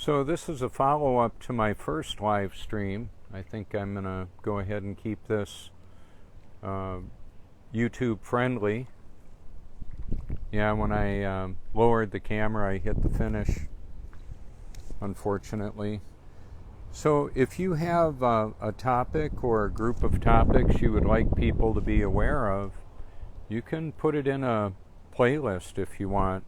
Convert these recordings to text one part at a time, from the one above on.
So this is a follow-up to my first live stream. I think I'm going to go ahead and keep this YouTube friendly. Yeah, when I lowered the camera, I hit the finish, unfortunately. So if you have a topic or a group of topics you would like people to be aware of, you can put it in a playlist if you want.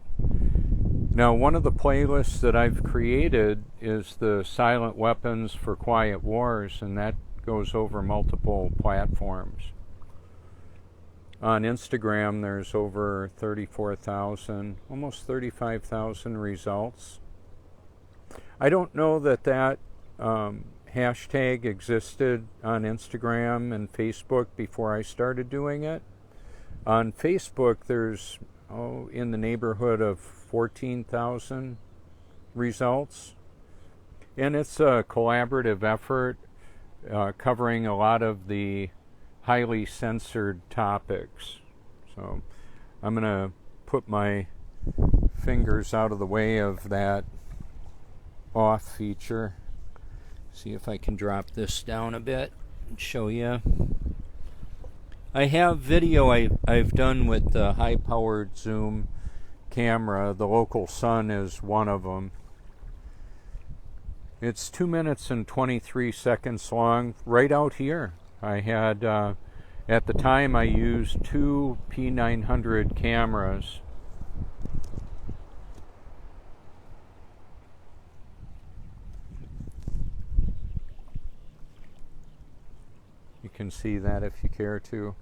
Now, one of the playlists that I've created is the Silent Weapons for Quiet Wars, and that goes over multiple platforms. On Instagram, there's over 34,000, almost 35,000 results. I don't know that hashtag existed on Instagram and Facebook before I started doing it. On Facebook, there's in the neighborhood of 14,000 results. And it's a collaborative effort covering a lot of the highly censored topics. So I'm going to put my fingers out of the way of that off feature. See if I can drop this down a bit and show you. I have video I've done with the high-powered zoom camera. The local sun is one of them. It's 2 minutes and 23 seconds long, right out here. I had, at the time, I used two P900 cameras. You can see that if you care to.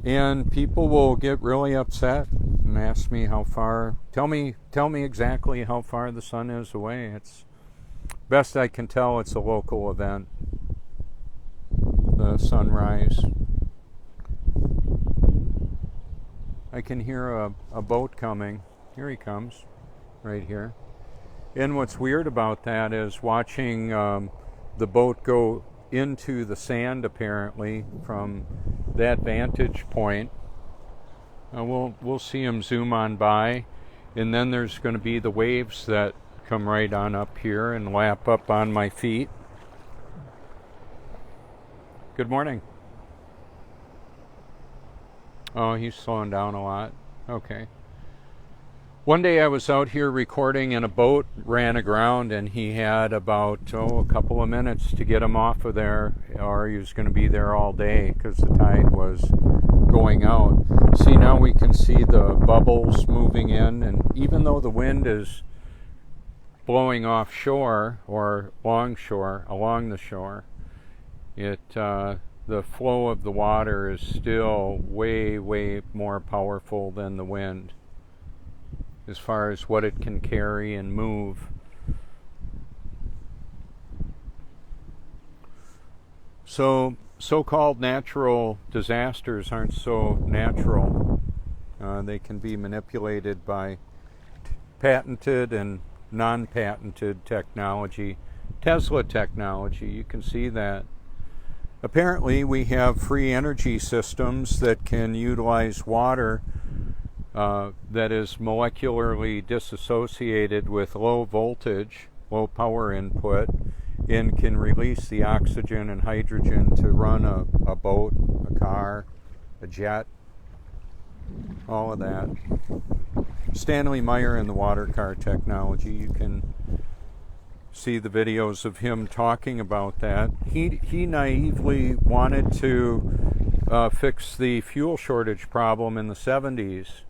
And people will get really upset and ask me how far, tell me exactly how far the sun is away. It's best I can tell, it's a local event, the sunrise. I can hear a boat coming. Here he comes, right here. And what's weird about that is watching the boat go into the sand, apparently, from that vantage point. We'll see him zoom on by, and then there's going to be the waves that come right on up here and lap up on my feet. Good morning. Oh, he's slowing down a lot. Okay. One day I was out here recording and a boat ran aground, and he had about a couple of minutes to get him off of there, or he was going to be there all day because the tide was going out. See, now we can see the bubbles moving in, and even though the wind is blowing offshore or along the shore, the flow of the water is still way, way more powerful than the wind as far as what it can carry and move. So-called natural disasters aren't so natural. They can be manipulated by patented and non-patented technology. Tesla technology, you can see that. Apparently we have free energy systems that can utilize water that is molecularly disassociated with low voltage, low power input, and can release the oxygen and hydrogen to run a boat, a car, a jet, all of that. Stanley Meyer and the water car technology, you can see the videos of him talking about that. He naively wanted to fix the fuel shortage problem in the 70s,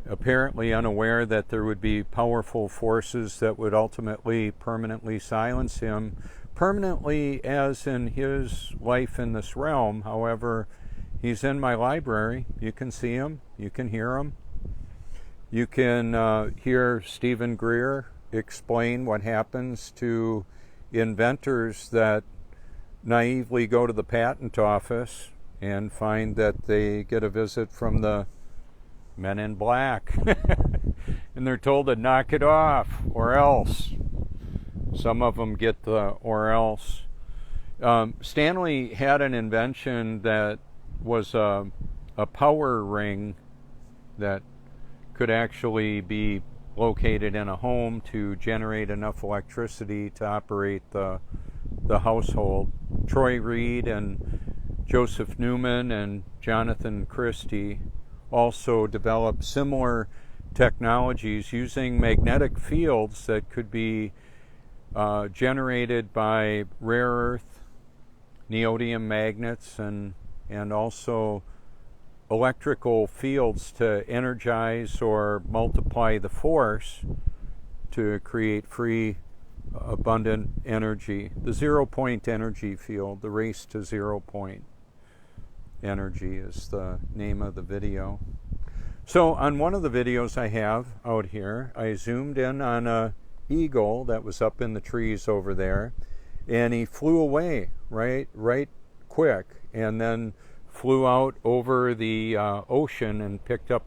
apparently unaware that there would be powerful forces that would ultimately permanently silence him, permanently as in his life in this realm. However, he's in my library. You can see him, you can hear him. You can hear Stephen Greer explain what happens to inventors that naively go to the patent office and find that they get a visit from the men in black and they're told to knock it off or else. Some of them get the or else. Stanley had an invention that was a power ring that could actually be located in a home to generate enough electricity to operate the household. Troy Reed and Joseph Newman and Jonathan Christie also developed similar technologies using magnetic fields that could be generated by rare earth, neodymium magnets, and also electrical fields to energize or multiply the force to create free, abundant energy. The 0-point energy field, the race to 0-point energy is the name of the video. So on one of the videos I have out here, I zoomed in on a eagle that was up in the trees over there, and he flew away right quick, and then flew out over the ocean and picked up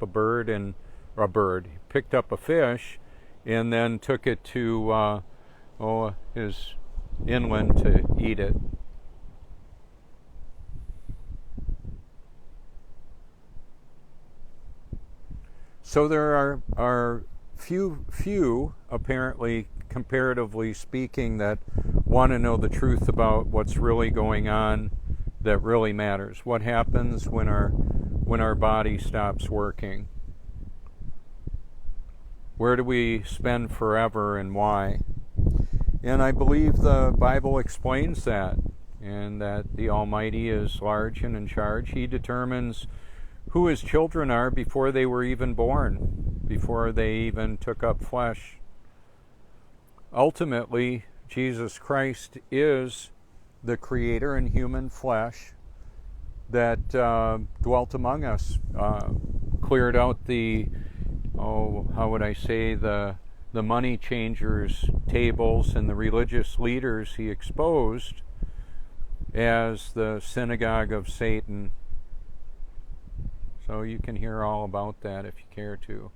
picked up a fish, and then took it to his inland to eat it. So there are few, apparently, comparatively speaking, that want to know the truth about what's really going on, that really matters. What happens when our body stops working? Where do we spend forever and why? And I believe the Bible explains that, and that the Almighty is large and in charge. He determines who his children are before they were even born, before they even took up flesh. Ultimately, Jesus Christ is the Creator in human flesh that dwelt among us, cleared out the money changers' tables and the religious leaders he exposed as the synagogue of Satan. So you can hear all about that if you care to.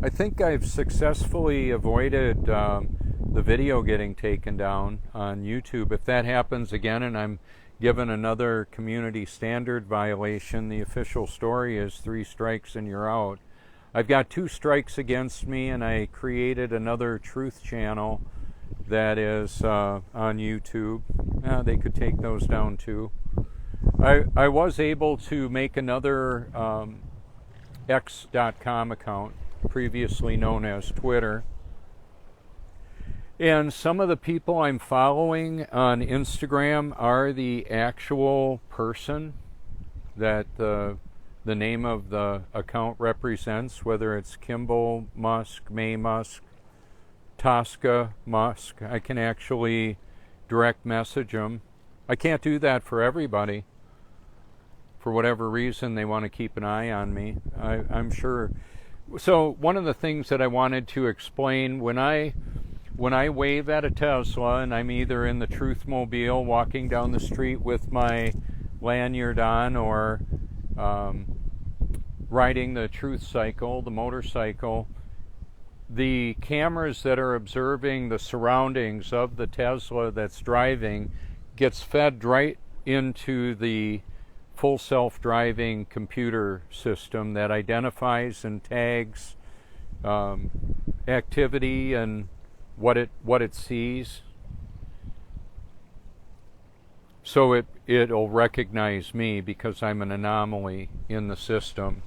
I think I've successfully avoided the video getting taken down on YouTube. If that happens again and I'm given another community standard violation, the official story is 3 strikes and you're out. I've got 2 strikes against me, and I created another truth channel that is on YouTube. They could take those down too. I was able to make another X.com account, previously known as Twitter. And some of the people I'm following on Instagram are the actual person that the name of the account represents, whether it's Kimball Musk, May Musk, Tosca Musk. I can actually direct message them. I can't do that for everybody. For whatever reason, they want to keep an eye on me. I'm sure. So one of the things that I wanted to explain, when I wave at a Tesla and I'm either in the Truthmobile walking down the street with my lanyard on, or riding the Truth Cycle, the motorcycle, the cameras that are observing the surroundings of the Tesla that's driving gets fed right into the full self-driving computer system that identifies and tags activity and what it sees. So it'll recognize me because I'm an anomaly in the system.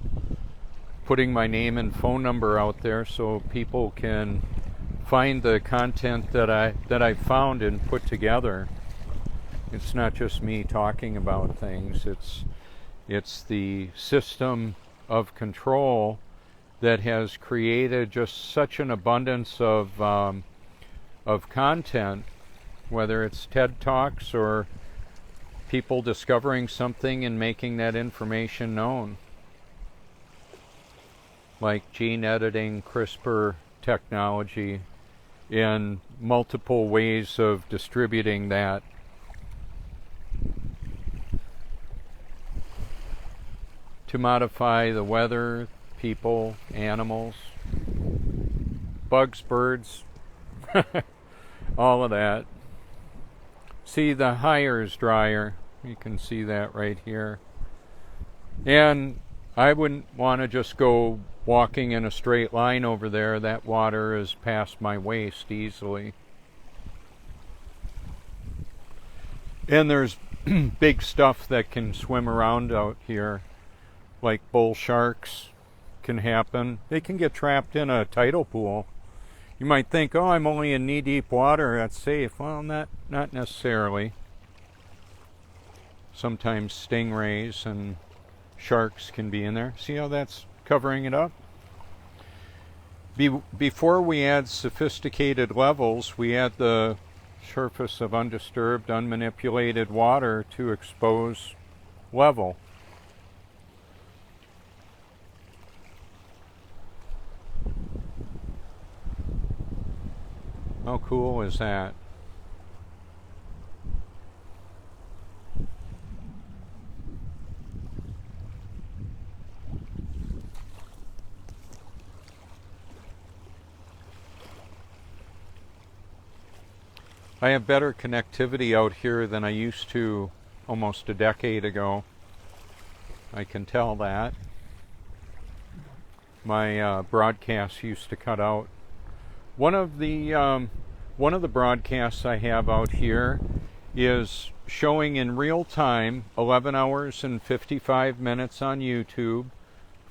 Putting my name and phone number out there so people can find the content that I found and put together. It's not just me talking about things. It's the system of control that has created just such an abundance of content, whether it's TED Talks or people discovering something and making that information known, like gene editing, CRISPR technology, and multiple ways of distributing that. To modify the weather, people, animals, bugs, birds, all of that. See, the higher is drier. You can see that right here. And I wouldn't want to just go walking in a straight line over there. That water is past my waist easily. And there's big stuff that can swim around out here, like bull sharks can happen. They can get trapped in a tidal pool. You might think, oh, I'm only in knee-deep water, that's safe. Well, not necessarily. Sometimes stingrays and sharks can be in there. See how that's covering it up? Before we add sophisticated levels, we add the surface of undisturbed, unmanipulated water to expose level. How cool is that? I have better connectivity out here than I used to almost a decade ago. I can tell that. My broadcasts used to cut out. One of the broadcasts I have out here is showing in real time 11 hours and 55 minutes on YouTube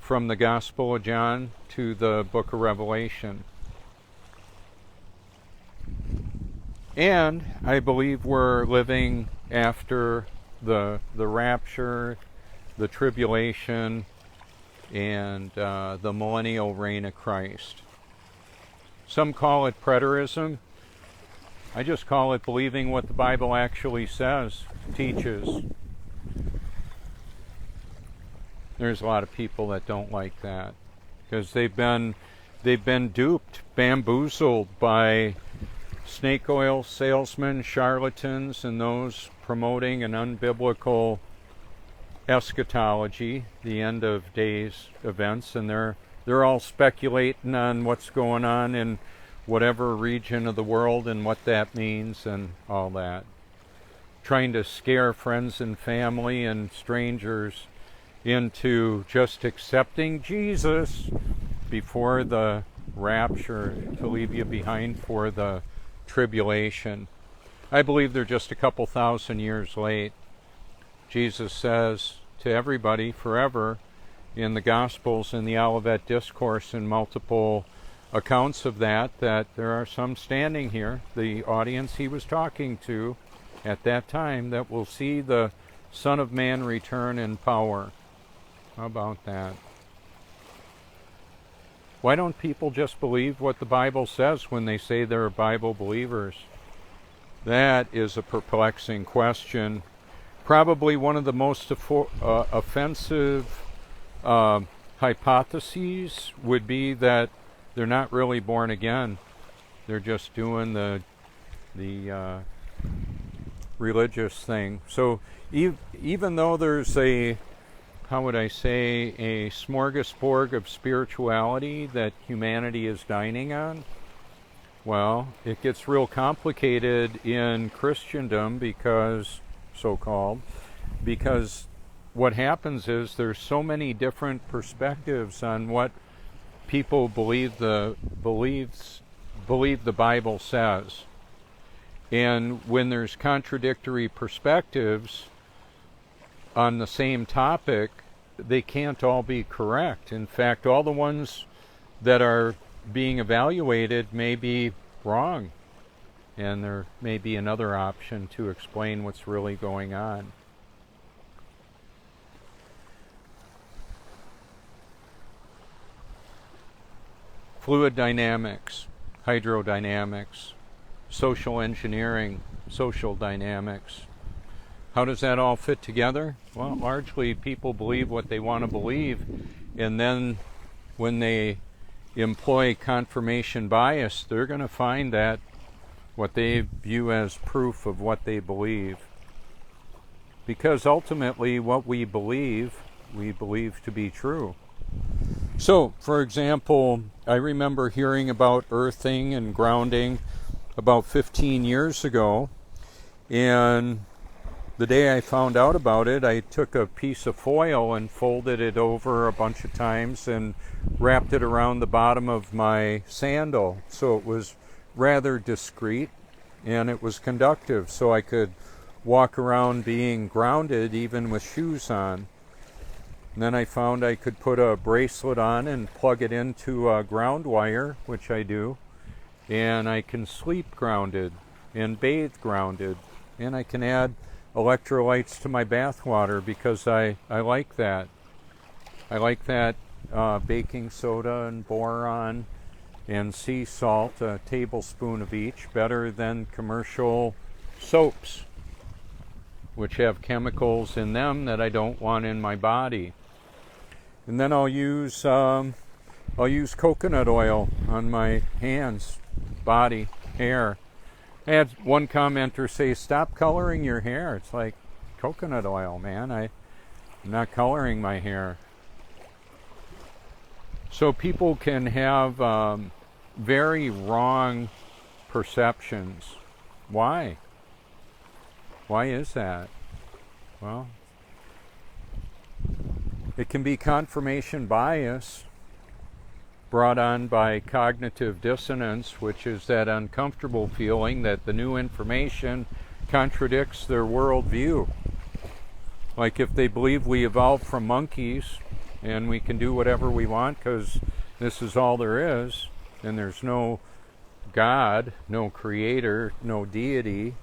from the Gospel of John to the Book of Revelation. And I believe we're living after the rapture, the tribulation, and the millennial reign of Christ. Some call it preterism. I just call it believing what the Bible actually says, teaches. There's a lot of people that don't like that because they've been duped, bamboozled by snake oil salesmen, charlatans, and those promoting an unbiblical eschatology, the end of days events, and they're all speculating on what's going on in whatever region of the world and what that means and all that. Trying to scare friends and family and strangers into just accepting Jesus before the rapture to leave you behind for the tribulation. I believe they're just a couple thousand years late. Jesus says to everybody forever in the Gospels, in the Olivet Discourse, and multiple accounts of that there are some standing here, the audience he was talking to at that time, that will see the Son of Man return in power. How about that? Why don't people just believe what the Bible says when they say they're Bible believers? That is a perplexing question. Probably one of the most offensive hypotheses would be that they're not really born again. They're just doing the religious thing. So even though there's a smorgasbord of spirituality that humanity is dining on, well, it gets real complicated in Christendom because what happens is there's so many different perspectives on what people believe the Bible says. And when there's contradictory perspectives on the same topic, they can't all be correct. In fact, all the ones that are being evaluated may be wrong, and there may be another option to explain what's really going on. Fluid dynamics, hydrodynamics, social engineering, social dynamics. How does that all fit together? Well, largely people believe what they want to believe, and then when they employ confirmation bias, they're going to find that what they view as proof of what they believe. Because ultimately what we believe to be true. So, for example, I remember hearing about earthing and grounding about 15 years ago, and the day I found out about it, I took a piece of foil and folded it over a bunch of times and wrapped it around the bottom of my sandal, so it was rather discreet and it was conductive, so I could walk around being grounded even with shoes on. And then I found I could put a bracelet on and plug it into a ground wire, which I do, and I can sleep grounded and bathe grounded, and I can add electrolytes to my bath water because I like that. I like that baking soda and boron and sea salt, a tablespoon of each, better than commercial soaps, which have chemicals in them that I don't want in my body. And then I'll use coconut oil on my hands, body, hair. I had one commenter say, "Stop coloring your hair." It's like, coconut oil, man. I'm not coloring my hair. So people can have very wrong perceptions. Why? Why is that? Well, it can be confirmation bias brought on by cognitive dissonance, which is that uncomfortable feeling that the new information contradicts their worldview. Like if they believe we evolved from monkeys and we can do whatever we want because this is all there is, and there's no God, no creator, no deity,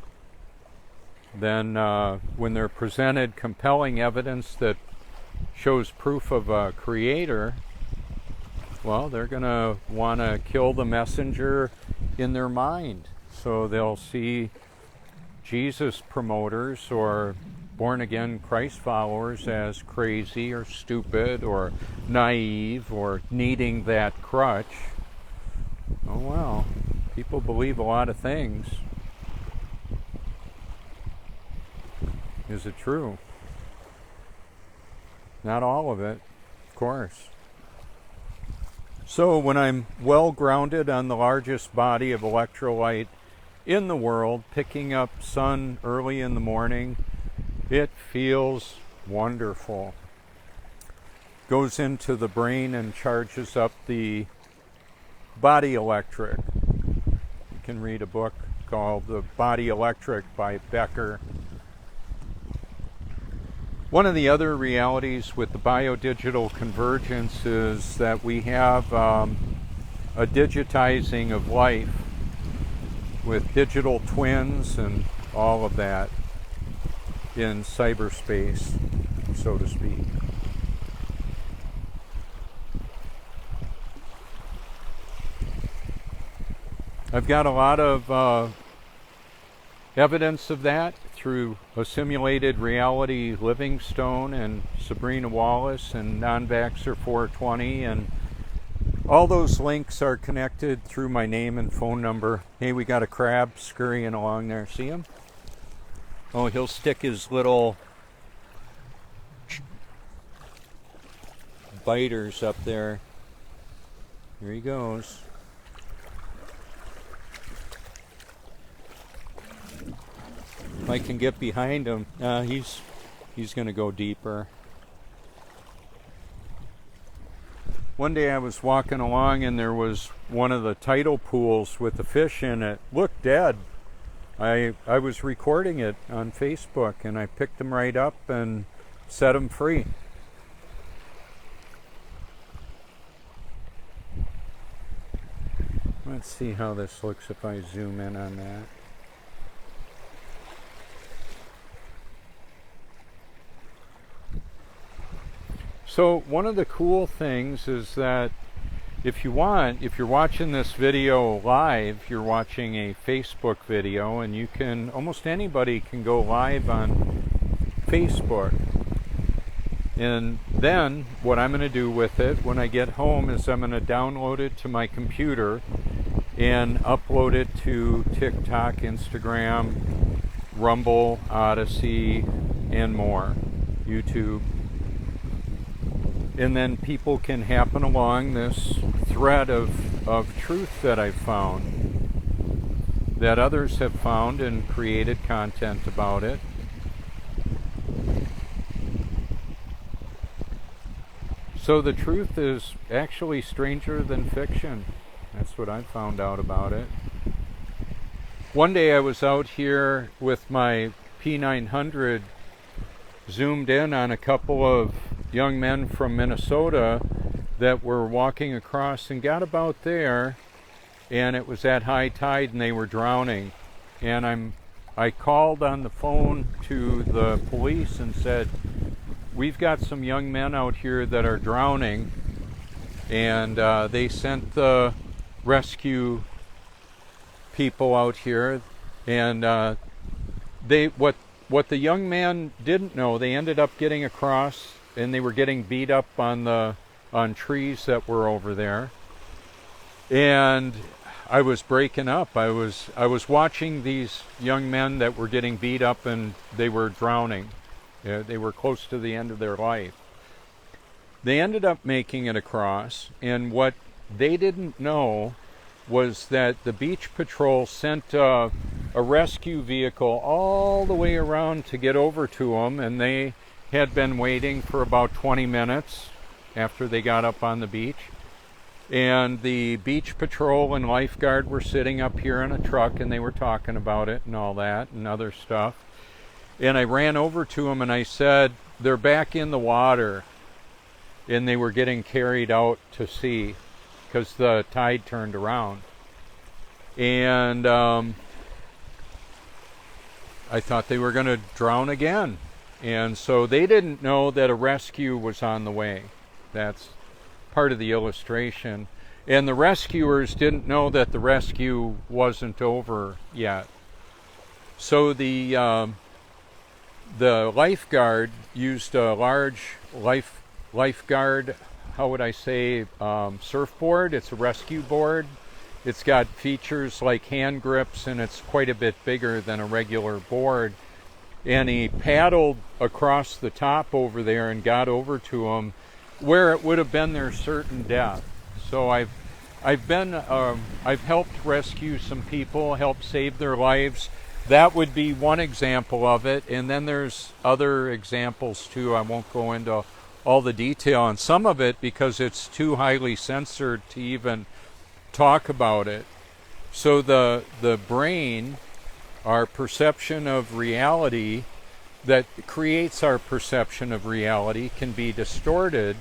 then when they're presented compelling evidence that shows proof of a creator, well, they're going to want to kill the messenger in their mind. So they'll see Jesus promoters or born-again Christ followers as crazy or stupid or naive or needing that crutch. Oh well, people believe a lot of things. Is it true? Not all of it, of course. So when I'm well grounded on the largest body of electrolyte in the world, picking up sun early in the morning, it feels wonderful. Goes into the brain and charges up the body electric. You can read a book called The Body Electric by Becker. One of the other realities with the biodigital convergence is that we have a digitizing of life with digital twins and all of that in cyberspace, so to speak. I've got a lot of evidence of that through a simulated reality Livingstone and Sabrina Wallace and Non-Vaxxer 420, and all those links are connected through my name and phone number. Hey, we got a crab scurrying along there. See him? Oh, he'll stick his little biters up there. Here he goes. If I can get behind him, he's going to go deeper. One day I was walking along and there was one of the tidal pools with the fish in it. Looked dead. I was recording it on Facebook and I picked him right up and set him free. Let's see how this looks if I zoom in on that. So one of the cool things is that if you're watching this video live, you're watching a Facebook video, and you can, almost anybody can go live on Facebook. And then what I'm going to do with it when I get home is I'm going to download it to my computer and upload it to TikTok, Instagram, Rumble, Odyssey, and more, YouTube. And then people can happen along this thread of truth that I've found, that others have found and created content about it. So the truth is actually stranger than fiction. That's what I found out about it. One day I was out here with my P900 zoomed in on a couple of young men from Minnesota that were walking across and got about there, and it was at high tide and they were drowning. And I called on the phone to the police and said, we've got some young men out here that are drowning, and they sent the rescue people out here, and what the young man didn't know, they ended up getting across and they were getting beat up on trees that were over there. And I was breaking up. I was watching these young men that were getting beat up and they were drowning. They were close to the end of their life. They ended up making it across, and what they didn't know was that the beach patrol sent a rescue vehicle all the way around to get over to them, and they had been waiting for about 20 minutes after they got up on the beach. And the beach patrol and lifeguard were sitting up here in a truck, and they were talking about it and all that and other stuff. And I ran over to them and I said, they're back in the water, and they were getting carried out to sea because the tide turned around. And I thought they were going to drown again. And so they didn't know that a rescue was on the way. That's part of the illustration. And the rescuers didn't know that the rescue wasn't over yet. So the lifeguard used a large lifeguard, how would I say, surfboard. It's a rescue board. It's got features like hand grips, and it's quite a bit bigger than a regular board. And he paddled across the top over there and got over to them where it would have been their certain death. So I've helped rescue some people, helped save their lives. That would be one example of it, and then there's other examples too. I won't go into all the detail on some of it because it's too highly censored to even talk about it. So the brain, our perception of reality that creates our perception of reality, can be distorted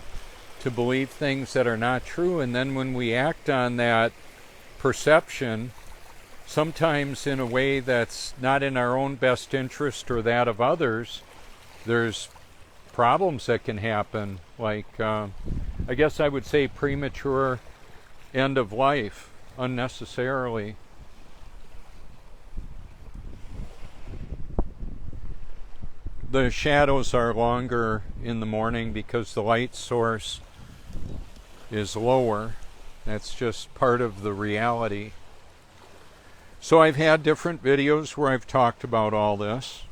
to believe things that are not true, and then when we act on that perception, sometimes in a way that's not in our own best interest or that of others, there's problems that can happen, like I guess I would say premature end of life unnecessarily. The shadows are longer in the morning because the light source is lower. That's just part of the reality. So I've had different videos where I've talked about all this.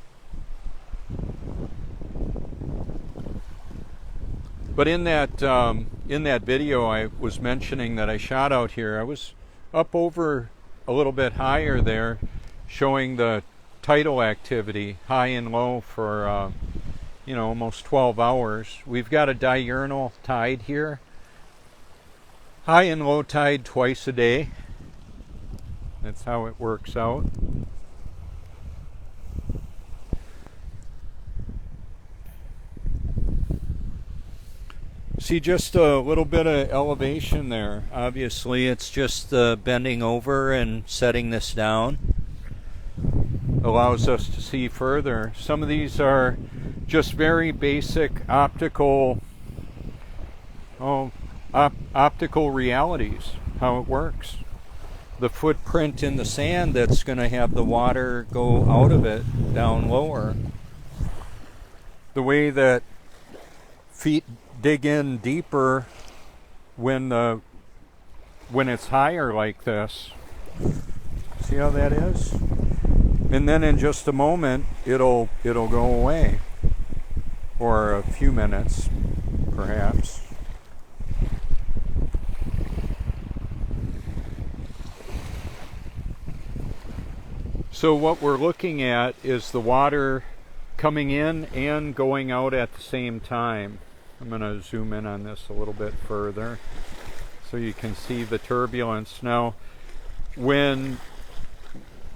But in that video I was mentioning that I shot out here, I was up over a little bit higher there, showing the tidal activity, high and low, for almost 12 hours. We've got a diurnal tide here, high and low tide twice a day. That's how it works out. See, just a little bit of elevation there. Obviously, it's just the bending over and setting this down allows us to see further. Some of these are just very basic optical realities, how it works. The footprint in the sand that's going to have the water go out of it down lower. The way that feet dig in deeper when it's higher like this. See how that is? And then in just a moment it'll go away, or a few minutes perhaps. So what we're looking at is the water coming in and going out at the same time. I'm going to zoom in on this a little bit further so you can see the turbulence. Now, when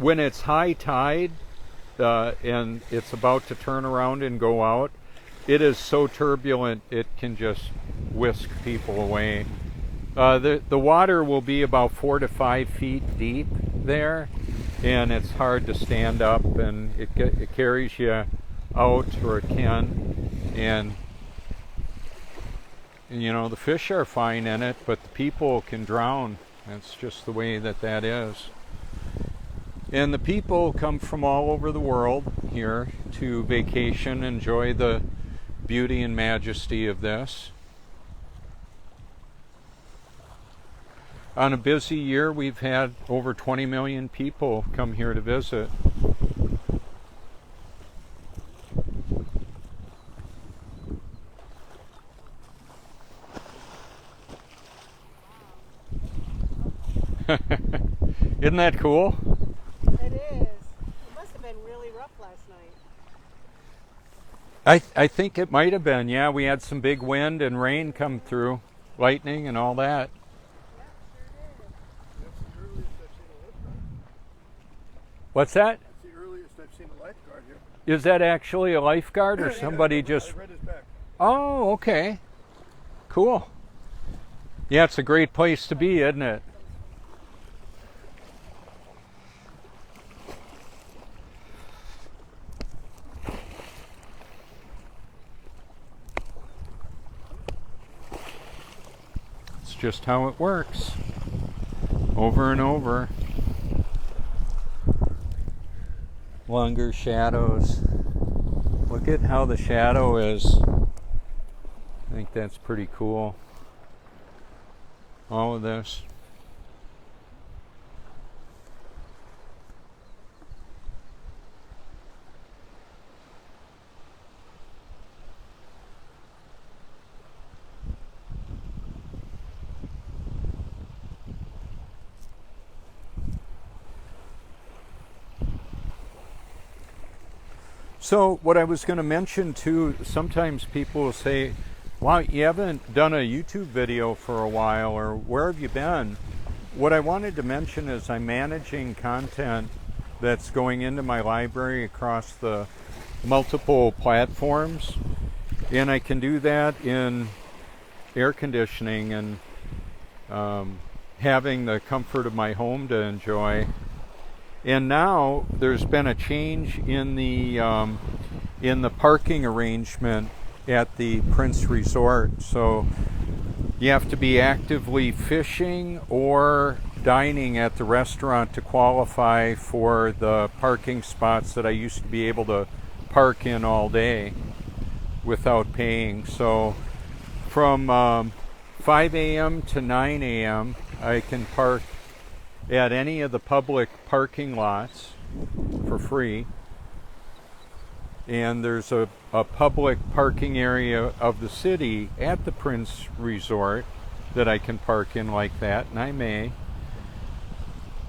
it's high tide and it's about to turn around and go out, it is so turbulent it can just whisk people away. The water will be about 4 to 5 feet deep there, and it's hard to stand up, and it carries you out, or it can, and you know, the fish are fine in it, but the people can drown. That's just the way that is. And the people come from all over the world here to vacation, enjoy the beauty and majesty of this. On a busy year, we've had over 20 million people come here to visit. Isn't that cool? It is. It must have been really rough last night. I think it might have been, yeah. We had some big wind and rain come through, lightning and all that. What's that? That's the earliest I've seen a lifeguard here. Is that actually a lifeguard or somebody just... I read his back. Oh, okay. Cool. Yeah, it's a great place to be, isn't it? It's just how it works. Over and over. Longer shadows. Look at how the shadow is. I think that's pretty cool. All of this. So what I was going to mention too, sometimes people will say, wow, you haven't done a YouTube video for a while, or where have you been? What I wanted to mention is I'm managing content that's going into my library across the multiple platforms, and I can do that in air conditioning and having the comfort of my home to enjoy. And now there's been a change in the parking arrangement at the Prince Resort. So you have to be actively fishing or dining at the restaurant to qualify for the parking spots that I used to be able to park in all day without paying. So from 5 a.m. to 9 a.m. I can park at any of the public parking lots for free. And there's a public parking area of the city at the Prince Resort that I can park in like that, and I may.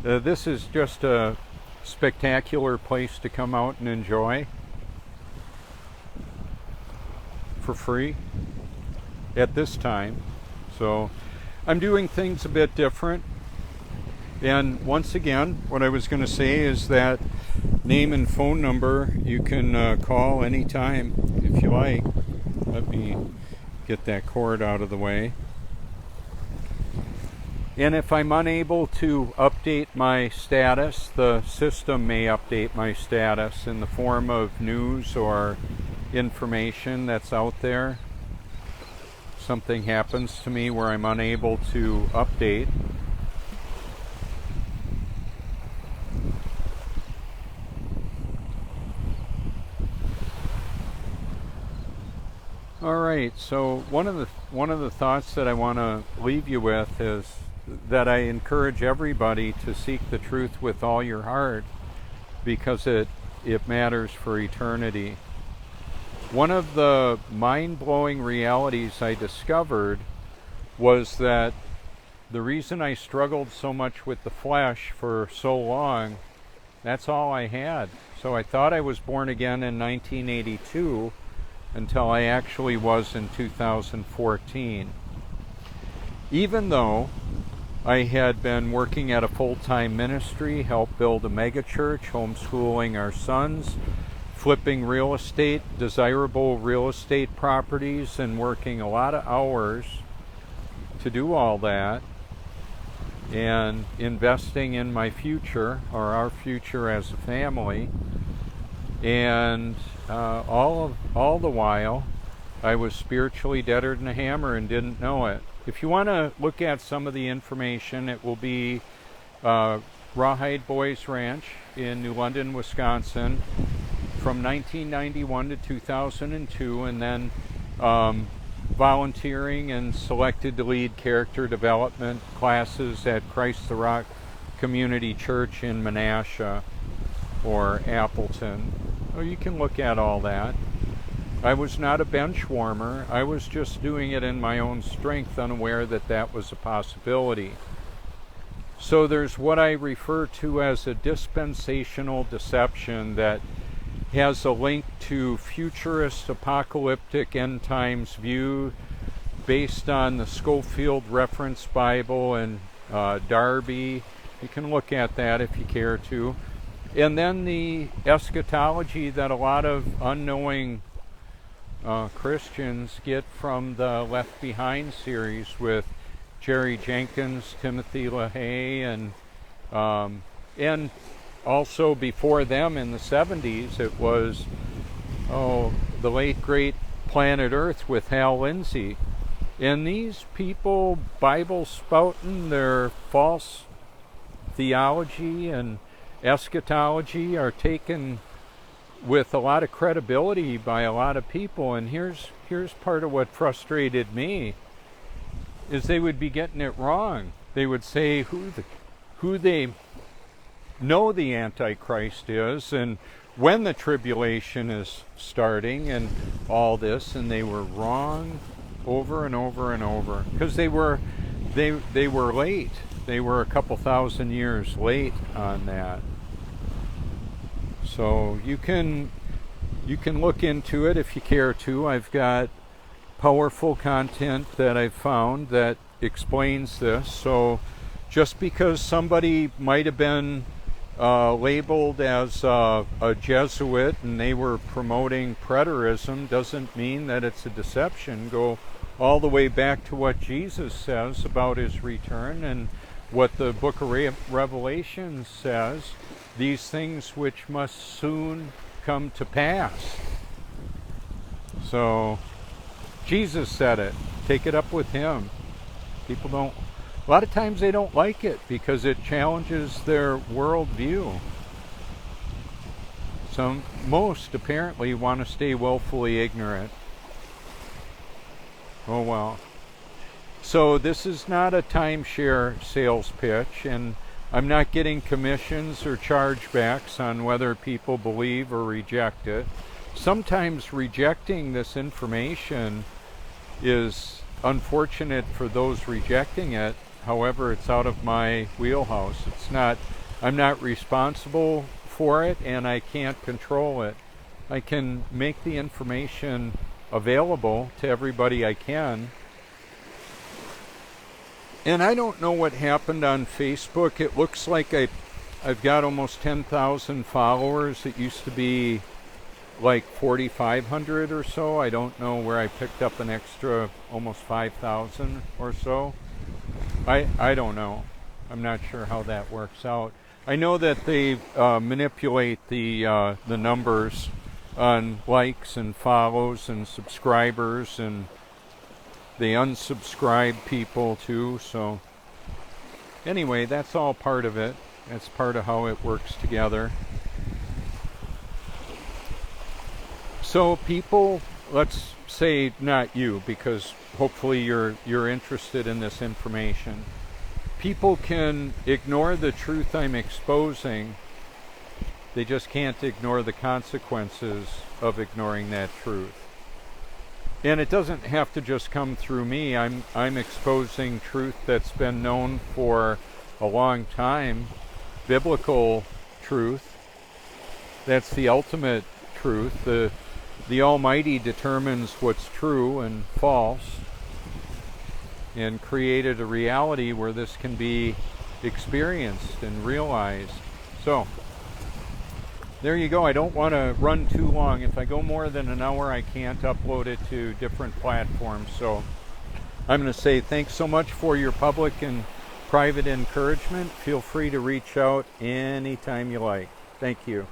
This is just a spectacular place to come out and enjoy for free at this time. So I'm doing things a bit different. And once again, what I was going to say is that name and phone number you can call anytime if you like. Let me get that cord out of the way. And if I'm unable to update my status, the system may update my status in the form of news or information that's out there. Something happens to me where I'm unable to update. All right, so one of the thoughts that I want to leave you with is that I encourage everybody to seek the truth with all your heart, because it matters for eternity. One of the mind-blowing realities I discovered was that the reason I struggled so much with the flesh for so long, that's all I had. So I thought I was born again in 1982, until I actually was in 2014. Even though I had been working at a full-time ministry, helped build a megachurch, homeschooling our sons, flipping real estate, desirable real estate properties, and working a lot of hours to do all that, and investing in my future, or our future as a family. And all the while, I was spiritually deader than a hammer and didn't know it. If you want to look at some of the information, it will be Rawhide Boys Ranch in New London, Wisconsin, from 1991 to 2002, and then volunteering and selected to lead character development classes at Christ the Rock Community Church in Menasha or Appleton. Oh, you can look at all that. I was not a bench warmer. I was just doing it in my own strength, unaware that that was a possibility. So there's what I refer to as a dispensational deception that has a link to futurist apocalyptic end times view based on the Schofield Reference Bible and Darby. You can look at that if you care to. And then the eschatology that a lot of unknowing Christians get from the Left Behind series with Jerry Jenkins, Timothy LaHaye, and also before them in the 70s, it was the late great Planet Earth with Hal Lindsey. And these people, Bible spouting their false theology and eschatology, are taken with a lot of credibility by a lot of people. And here's part of what frustrated me, is they would be getting it wrong. They would say who they know the Antichrist is, and when the tribulation is starting, and all this, and they were wrong over and over and over, because they were late. They were a couple thousand years late on that. So you can look into it if you care to. I've got powerful content that I've found that explains this. So just because somebody might have been labeled as a Jesuit and they were promoting preterism doesn't mean that it's a deception. Go all the way back to what Jesus says about his return and what the book of Revelation says, these things which must soon come to pass. So Jesus said it. Take it up with him. People don't, a lot of times they don't like it because it challenges their worldview. Most apparently want to stay willfully ignorant. Oh well. So this is not a timeshare sales pitch, and I'm not getting commissions or chargebacks on whether people believe or reject it. Sometimes rejecting this information is unfortunate for those rejecting it. However, it's out of my wheelhouse. I'm not responsible for it, and I can't control it. I can make the information available to everybody I can. And I don't know what happened on Facebook. It looks like I've got almost 10,000 followers. It used to be like 4,500 or so. I don't know where I picked up an extra almost 5,000 or so. I don't know. I'm not sure how that works out. I know that they manipulate the numbers on likes and follows and subscribers, and they unsubscribe people too. So anyway, that's all part of it. That's part of how it works together. So people, let's say not you, because hopefully you're interested in this information. People can ignore the truth I'm exposing. They just can't ignore the consequences of ignoring that truth. And it doesn't have to just come through me. I'm exposing truth that's been known for a long time, biblical truth. That's the ultimate truth. The the Almighty determines what's true and false and created a reality where this can be experienced and realized. So, there you go. I don't want to run too long. If I go more than an hour, I can't upload it to different platforms. So, I'm going to say thanks so much for your public and private encouragement. Feel free to reach out anytime you like. Thank you.